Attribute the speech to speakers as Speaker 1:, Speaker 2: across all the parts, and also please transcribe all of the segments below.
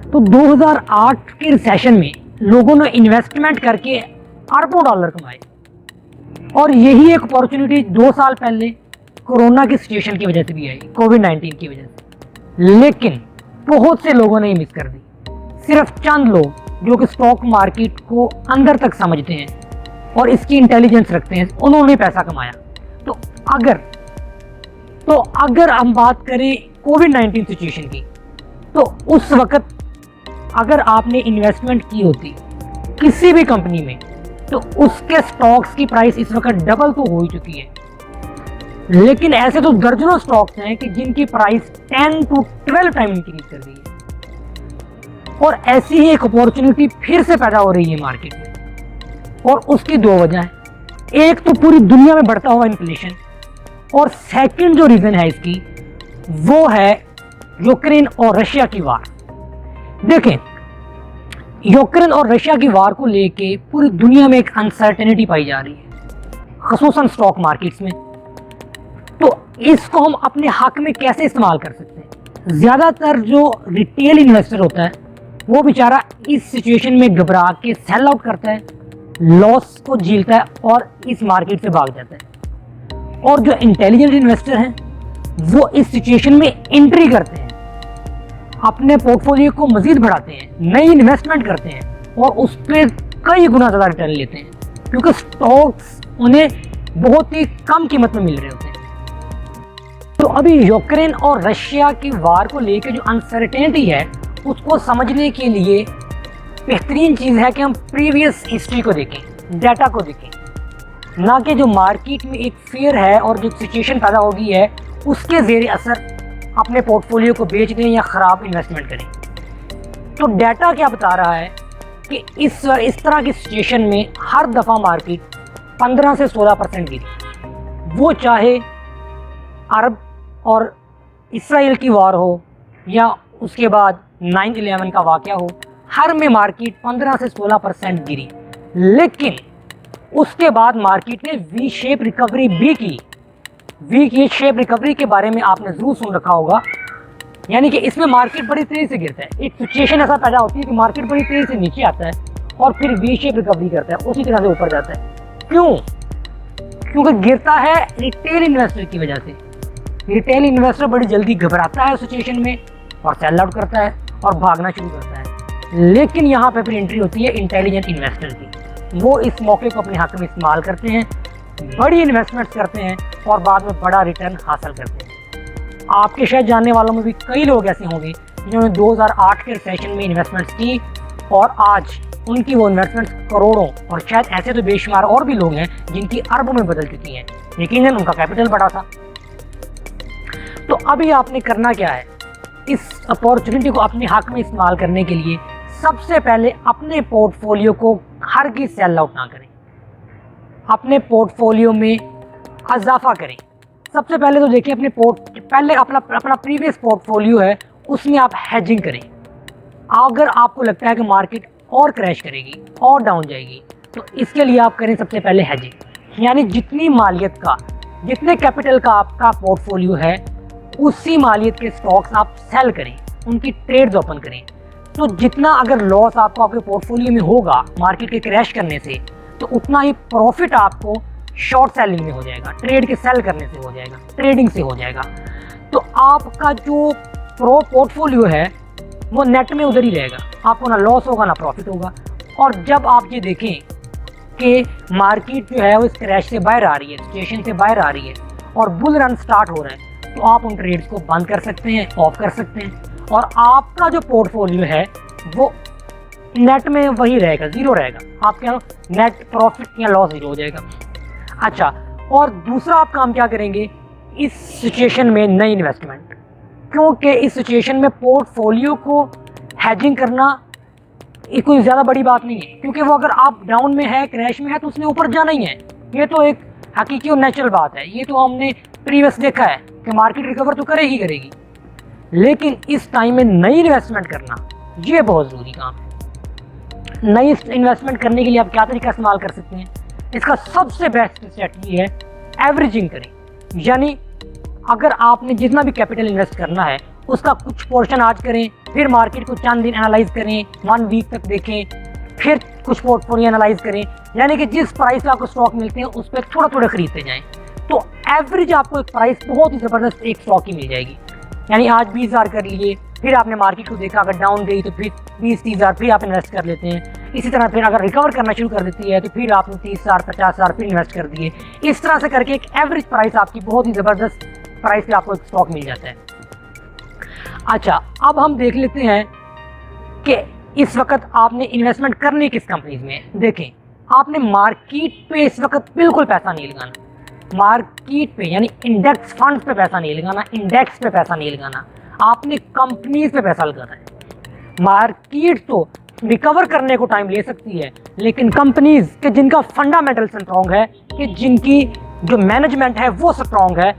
Speaker 1: तो 2008 के रिसेशन में लोगों ने इन्वेस्टमेंट करके अरबों डॉलर कमाए, और यही एक अपॉर्चुनिटी 2 साल पहले कोरोना की सिचुएशन की वजह से भी आई, कोविड-19 की वजह से। लेकिन बहुत से लोगों ने ये मिस कर दी। सिर्फ चंद लोग जो कि स्टॉक मार्केट को अंदर तक समझते हैं और इसकी इंटेलिजेंस रखते हैं, उन्होंने पैसा कमाया। तो अगर हम बात करें कोविड-19 सिचुएशन की, तो उस वक्त अगर आपने इन्वेस्टमेंट की होती किसी भी कंपनी में, तो उसके स्टॉक्स की प्राइस इस वक्त डबल तो हो ही चुकी है। लेकिन ऐसे तो दर्जनों स्टॉक्स हैं कि जिनकी प्राइस 10 to 12 टाइम इंक्रीज कर गई है। और ऐसी ही एक अपॉर्चुनिटी फिर से पैदा हो रही है मार्केट में, और उसकी 2 वजह है। एक तो पूरी दुनिया में बढ़ता हुआ इन्फ्लेशन, और सेकंड जो रीजन है इसकी वो है यूक्रेन और रशिया की वार। देखें, यूक्रेन और रशिया की वार को लेके पूरी दुनिया में एक अनसर्टेनिटी पाई जा रही है, ख़ुसूसन स्टॉक मार्केट्स में। तो इसको हम अपने हक में कैसे इस्तेमाल कर सकते हैं? ज़्यादातर जो रिटेल इन्वेस्टर होता है वो बेचारा इस सिचुएशन में घबरा के सेल आउट करता है, लॉस को झेलता है और इस मार्केट से भाग जाता है। और जो इंटेलिजेंट इन्वेस्टर हैं वो इस सिचुएशन में एंट्री करते हैं, अपने पोर्टफोलियो को मजीद बढ़ाते हैं, नई इन्वेस्टमेंट करते हैं और उस पर कई गुना ज़्यादा रिटर्न लेते हैं, क्योंकि स्टॉक्स उन्हें बहुत ही कम कीमत में मिल रहे होते हैं। तो अभी यूक्रेन और रशिया की वार को लेकर जो अनसर्टेनिटी है उसको समझने के लिए बेहतरीन चीज़ है कि हम प्रीवियस हिस्ट्री को देखें, डाटा को देखें, ना कि जो मार्केट में एक फेयर है और जो सिचुएशन पैदा हो गई है उसके ज़ेरे असर अपने पोर्टफोलियो को बेच दें या ख़राब इन्वेस्टमेंट करें। तो डाटा क्या बता रहा है कि इस तरह की सिचुएशन में हर दफ़ा मार्केट 15 से 16% गिरी, वो चाहे अरब और इसराइल की वार हो या उसके बाद 9/11 का वाक़या हो, हर में मार्केट 15 से 16% गिरी। लेकिन उसके बाद मार्केट ने वी शेप रिकवरी भी की। वी शेप रिकवरी के बारे में आपने ज़रूर सुन रखा होगा, यानी कि इसमें मार्केट बड़ी तेज़ी से गिरता है। एक सिचुएशन ऐसा पैदा होती है कि मार्केट बड़ी तेज़ी से नीचे आता है और फिर वी शेप रिकवरी करता है, उसी तरह से ऊपर जाता है। क्यों? क्योंकि गिरता है रिटेल इन्वेस्टर की वजह से। रिटेल इन्वेस्टर बड़ी जल्दी घबराता है सिचुएशन में और सेल आउट करता है और भागना शुरू करता है। लेकिन यहाँ पे फिर एंट्री होती है इंटेलिजेंट इन्वेस्टर की। वो इस मौके को अपने हक में इस्तेमाल करते हैं, बड़ी इन्वेस्टमेंट्स करते हैं और बाद में बड़ा रिटर्न हासिल करते हैं। आपके शायद जानने वालों में भी कई लोग ऐसे होंगे जिन्होंने 2008 के रिसेशन में इन्वेस्टमेंट्स की और आज उनकी वो इन्वेस्टमेंट्स करोड़ों, और शायद ऐसे तो बेशुमार और भी लोग हैं जिनकी अरबों में बदल चुकी हैं, लेकिन उनका कैपिटल बड़ा था। तो अभी आपने करना क्या है? इस अपॉर्चुनिटी को अपने हक में इस्तेमाल करने के लिए सबसे पहले अपने पोर्टफोलियो को हरगिज़ सेल आउट ना करें, अपने पोर्टफोलियो में इजाफा करें। सबसे पहले तो देखिए अपना प्रीवियस पोर्टफोलियो है उसमें आप हेजिंग करें। अगर आपको लगता है कि मार्केट और क्रैश करेगी और डाउन जाएगी, तो इसके लिए आप करें सबसे पहले हेजिंग, यानी जितनी मालियत का, जितने कैपिटल का आपका पोर्टफोलियो है उसी मालियत के स्टॉक्स आप सेल करें, उनकी ट्रेड्स ओपन करें। तो जितना अगर लॉस आपको आपके पोर्टफोलियो में होगा मार्केट के क्रैश करने से, तो उतना ही प्रॉफिट आपको शॉर्ट सेलिंग में हो जाएगा, ट्रेड के सेल करने से हो जाएगा, ट्रेडिंग से हो जाएगा। तो आपका जो पोर्टफोलियो है वो नेट में उधर ही रहेगा, आपको ना लॉस होगा ना प्रॉफिट होगा। और जब आप ये देखें कि मार्केट जो है वो इस क्रैश से बाहर आ रही है, सिचुएशन से बाहर आ रही है और बुल रन स्टार्ट हो रहा है, तो आप उन ट्रेड्स को बंद कर सकते हैं, ऑफ कर सकते हैं, और आपका जो पोर्टफोलियो है वो नेट में वही रहेगा, ज़ीरो रहेगा। आपके नेट प्रॉफिट या लॉस ज़ीरो हो जाएगा। अच्छा, और दूसरा आप काम क्या करेंगे इस सिचुएशन में? नई इन्वेस्टमेंट, क्योंकि इस सिचुएशन में पोर्टफोलियो को हैजिंग करना कोई ज़्यादा बड़ी बात नहीं है, क्योंकि वो अगर आप डाउन में है, क्रैश में है, तो उसने ऊपर जाना ही है। ये तो एक हकीकी और नेचुरल बात है, ये तो हमने प्रीवियस देखा है कि मार्केट रिकवर तो करेगी करेगी। लेकिन इस टाइम में नई इन्वेस्टमेंट करना ये बहुत ज़रूरी काम है। नई इन्वेस्टमेंट करने के लिए आप क्या तरीका इस्तेमाल कर सकते हैं? इसका सबसे बेस्ट स्ट्रेटजी है एवरेजिंग करें, यानी अगर आपने जितना भी कैपिटल इन्वेस्ट करना है उसका कुछ पोर्शन आज करें, फिर मार्केट को चंद दिन एनालाइज करें, 1 वीक तक देखें, फिर कुछ पोर्टफोलियो एनालाइज करें, यानी कि जिस प्राइस पे आपको स्टॉक मिलते हैं उस पर थोड़ा थोड़ा खरीदते जाएं। तो एवरेज आपको एक प्राइस बहुत ही ज़बरदस्त एक स्टॉक की मिल जाएगी। यानी आज 20,000 कर लिए, फिर आपने मार्केट को देखा, अगर डाउन गई तो फिर 20-30,000 फिर आप इन्वेस्ट कर लेते हैं। इसी तरह फिर अगर रिकवर करना शुरू कर देती है तो फिर आपने 30,000 50,000 फिर इन्वेस्ट कर दिए। इस तरह से करके एक एवरेज प्राइस आपकी बहुत ही ज़बरदस्त प्राइस पे आपको एक स्टॉक मिल जाता है। अच्छा, अब हम देख लेते हैं कि इस वक्त आपने इन्वेस्टमेंट करनी किस कंपनीज में। देखें, आपने मार्केट पे इस वक्त बिल्कुल पैसा नहीं लगाना। मार्केट पे यानी इंडेक्स फंड्स पे पैसा नहीं लगाना, इंडेक्स पे पैसा नहीं लगाना, आपने कंपनीज पे पैसा लगाना है। मार्केट तो रिकवर करने को टाइम ले सकती है, लेकिन कंपनीज के जिनका फंडामेंटल स्ट्रॉन्ग है, कि जिनकी जो मैनेजमेंट है वो स्ट्रॉन्ग है,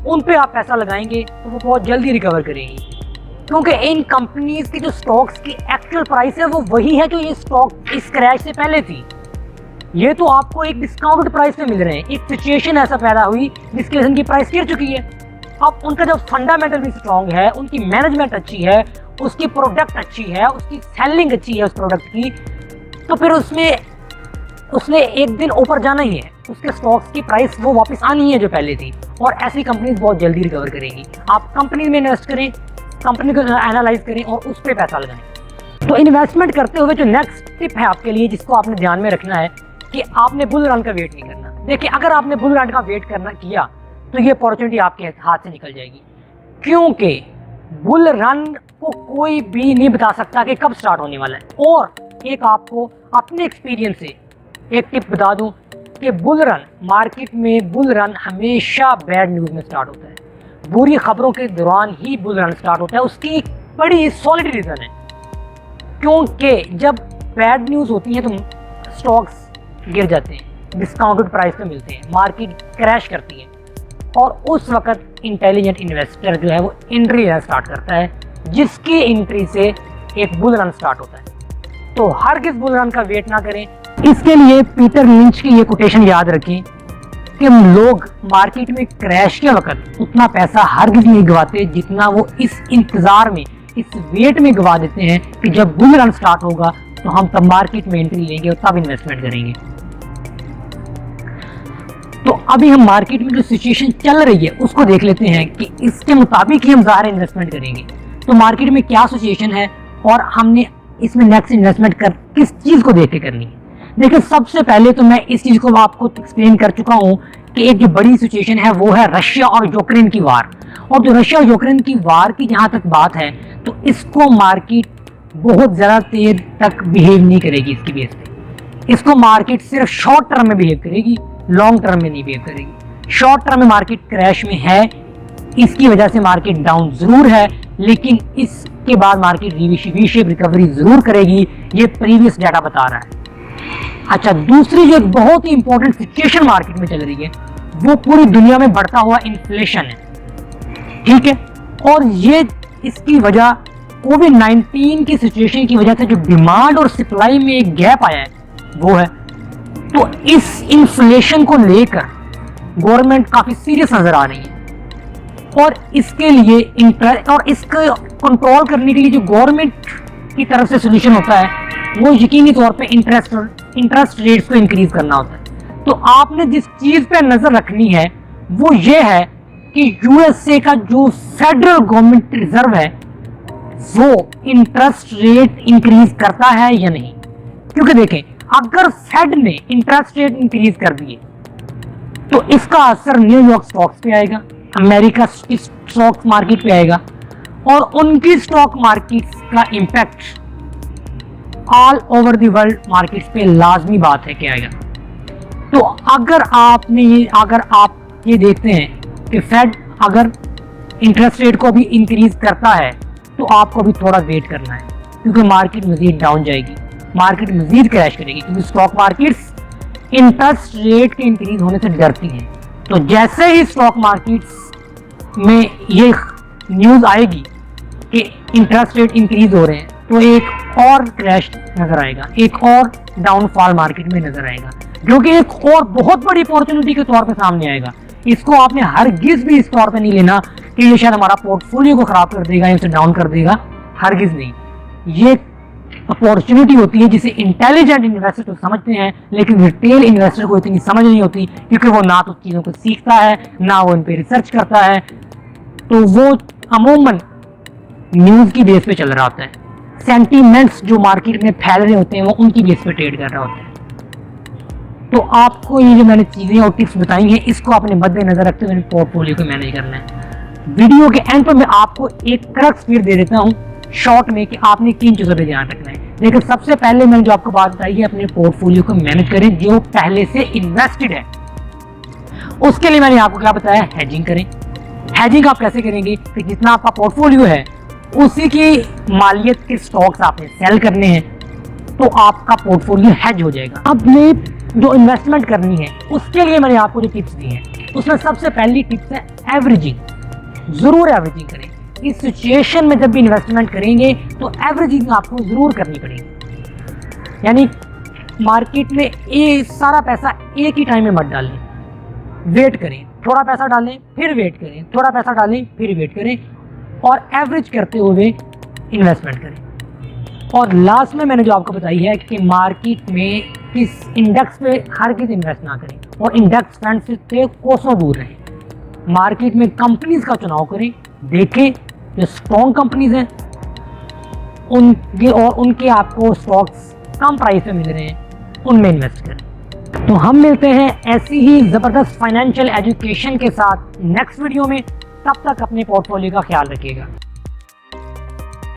Speaker 1: उन पे आप पैसा लगाएंगे तो वो बहुत जल्दी रिकवर करेंगी। क्योंकि इन कंपनीज की जो स्टॉक्स की एक्चुअल प्राइस है वो वही है जो ये स्टॉक इस क्रैश से पहले थी। ये तो आपको एक डिस्काउंटेड प्राइस पे मिल रहे हैं। एक सिचुएशन ऐसा पैदा हुई जिसकी वजह से प्राइस गिर चुकी है। अब उनका जब फंडामेंटल भी स्ट्रॉन्ग है, उनकी मैनेजमेंट अच्छी है, उसकी प्रोडक्ट अच्छी है, उसकी सेलिंग अच्छी है उस प्रोडक्ट की, तो फिर उसने एक दिन ऊपर जाना ही है। उसके स्टॉक्स की प्राइस वो वापस आनी है जो पहले थी, और ऐसी कंपनीज बहुत जल्दी रिकवर करेंगी। आप कंपनी में इन्वेस्ट करें, कंपनी को एनालाइज करें और उस पर पैसा लगाएं। तो इन्वेस्टमेंट करते हुए जो नेक्स्ट टिप है आपके लिए, जिसको आपने ध्यान में रखना है, कि आपने बुल रन का वेट नहीं करना। देखिए, अगर आपने बुल रन का वेट किया तो ये अपॉर्चुनिटी आपके हाथ से निकल जाएगी, क्योंकि बुल रन को कोई भी नहीं बता सकता कि कब स्टार्ट होने वाला है। और एक आपको अपने एक्सपीरियंस से एक टिप बता दूं कि बुल रन, मार्केट में बुल रन हमेशा बैड न्यूज़ में स्टार्ट होता है। बुरी खबरों के दौरान ही बुल रन स्टार्ट होता है। उसकी एक बड़ी सॉलिड रीज़न है, क्योंकि जब बैड न्यूज़ होती है तो स्टॉक्स गिर जाते हैं, डिस्काउंटेड प्राइस पे मिलते हैं, मार्केट क्रैश करती है, और उस वक्त इंटेलिजेंट इन्वेस्टर जो है वो एंट्री लेना स्टार्ट करता है, जिसकी एंट्री से एक बुल रन स्टार्ट होता है। तो हरगिज़ बुल रन का वेट ना करें। इसके लिए पीटर लिंच की ये कोटेशन याद रखें कि लोग मार्केट में क्रैश के वक्त उतना पैसा हरगिज़ नहीं गवाते जितना वो इस इंतज़ार में, इस वेट में गवा देते हैं कि जब बुल रन स्टार्ट होगा तो हम तब मार्केट में एंट्री लेंगे और तब इन्वेस्टमेंट करेंगे। तो अभी हम मार्केट में जो सिचुएशन चल रही है उसको देख लेते हैं कि इसके मुताबिक ही हम ज़ाहिर इन्वेस्टमेंट करेंगे। तो मार्केट में क्या सिचुएशन है और हमने इसमें नेक्स्ट इन्वेस्टमेंट किस चीज़ को देख के करनी है। देखिए, सबसे पहले तो मैं इस चीज़ को आपको एक्सप्लेन कर चुका हूँ कि एक जो बड़ी सिचुएशन है वो है रशिया और यूक्रेन की वार। और जो रशिया और यूक्रेन की वार की जहाँ तक बात है, तो इसको मार्केट बहुत ज़्यादा देर तक बिहेव नहीं करेगी। इसकी बेस पे इसको मार्केट सिर्फ शॉर्ट टर्म में बिहेव करेगी, लॉन्ग टर्म में नहीं बिहेव करेगी। शॉर्ट टर्म में मार्केट क्रैश में है, इसकी वजह से मार्केट डाउन ज़रूर है, लेकिन इसके बाद मार्केट वी शेप रिकवरी ज़रूर करेगी। ये प्रीवियस डाटा बता रहा है। अच्छा, दूसरी जो बहुत ही इंपॉर्टेंट सिचुएशन मार्केट में चल रही है वो पूरी दुनिया में बढ़ता हुआ इन्फ्लेशन है, ठीक है। और ये इसकी वजह कोविड-19 की सिचुएशन की वजह से जो डिमांड और सप्लाई में एक गैप आया है वो है। तो इस इन्फ्लेशन को लेकर गवर्नमेंट काफ़ी सीरियस नज़र आ रही है, और इसके लिए इंटरेस्ट और इसको कंट्रोल करने के लिए जो गवर्नमेंट की तरफ से सोल्यूशन होता है वो यकीनी तौर पे इंटरेस्ट रेट्स को इंक्रीज करना होता है। तो आपने जिस चीज़ पे नज़र रखनी है वो ये है कि यूएसए का जो फेडरल गवर्नमेंट रिजर्व है वो इंटरेस्ट रेट इंक्रीज करता है या नहीं। क्योंकि देखें, अगर फेड ने इंटरेस्ट रेट इंक्रीज कर दिए तो इसका असर न्यूयॉर्क स्टॉक्स पे आएगा, अमेरिका की स्टॉक मार्केट पे आएगा, और उनकी स्टॉक मार्केट्स का impact all over the world markets पे लाजमी बात है कि आएगा। तो अगर आप ये देखते हैं कि फेड अगर इंटरेस्ट रेट को भी इंक्रीज करता है तो आपको भी थोड़ा वेट करना है, क्योंकि मार्केट मजीद डाउन जाएगी, मार्केट मजीद क्रैश करेगी, क्योंकि स्टॉक मार्केट्स इंटरेस्ट रेट के इंक्रीज होने से डरती हैं। तो जैसे ही स्टॉक मार्केट्स में ये न्यूज़ आएगी कि इंटरेस्ट रेट इंक्रीज हो रहे हैं तो एक और क्रैश नजर आएगा, एक और डाउनफॉल मार्केट में नजर आएगा, जो कि एक और बहुत बड़ी अपॉर्चुनिटी के तौर पे सामने आएगा। इसको आपने हरगिज़ भी इस तौर पे नहीं लेना कि ये शायद हमारा पोर्टफोलियो को खराब कर देगा या उसे डाउन कर देगा, हरगिज नहीं। ये अपॉर्चुनिटी होती है जिसे इंटेलिजेंट इन्वेस्टर तो समझते हैं, लेकिन रिटेल इन्वेस्टर को इतनी समझ नहीं होती, क्योंकि वो ना तो चीज़ों को सीखता है, ना वो इन पर रिसर्च करता है। तो वो अमूमन न्यूज़ की बेस पे चल रहा होता है, सेंटीमेंट्स जो मार्केट में फैल रहे होते हैं वो उनकी बेस पे ट्रेड कर रहा होता है। तो आपको ये जो मैंने चीज़ें और टिप्स बताई हैं, इसको अपने मद्देनजर रखते हुए पोर्टफोलियो को मैनेज करना है। वीडियो के एंड पर मैं आपको एक क्रक्स फिर दे देता हूँ शॉर्ट में कि आपने किन चीज़ों पे ध्यान रखना है। लेकिन सबसे पहले मैंने जो आपको बात बताई है, अपने पोर्टफोलियो को मैनेज करें जो पहले से इन्वेस्टेड है। उसके लिए मैंने आपको क्या बताया, हेजिंग करें। हेजिंग आप कैसे करेंगे कि जितना आपका पोर्टफोलियो है उसी की मालियत के स्टॉक्स आपने सेल करने हैं, तो आपका पोर्टफोलियो हेज हो जाएगा। अब ने जो इन्वेस्टमेंट करनी है उसके लिए मैंने आपको जो टिप्स दी हैं, उसमें सबसे पहली टिप्स है एवरेजिंग। जरूर एवरेजिंग करें। इस सिचुएशन में जब भी इन्वेस्टमेंट करेंगे तो एवरेजिंग आपको जरूर करनी पड़ेगी। यानी मार्केट में ये सारा पैसा एक ही टाइम में मत डालें, वेट करें, थोड़ा पैसा डालें फिर वेट करें, थोड़ा पैसा डालें फिर वेट करें, और एवरेज करते हुए इन्वेस्टमेंट करें। और लास्ट में मैंने जो आपको बताई है कि मार्केट में किस इंडेक्स पे हर किस इन्वेस्ट ना करें, और इंडेक्स फंड से कोसों दूर रहें। मार्केट में कंपनीज का चुनाव करें, देखें जो स्ट्रॉन्ग कंपनीज हैं उनके, और उनके आपको स्टॉक्स कम प्राइस पे मिल रहे हैं, उनमें इन्वेस्ट करें। तो हम मिलते हैं ऐसी ही ज़बरदस्त फाइनेंशियल एजुकेशन के साथ नेक्स्ट वीडियो में। तब तक अपने पोर्टफोलियो का ख्याल रखिएगा।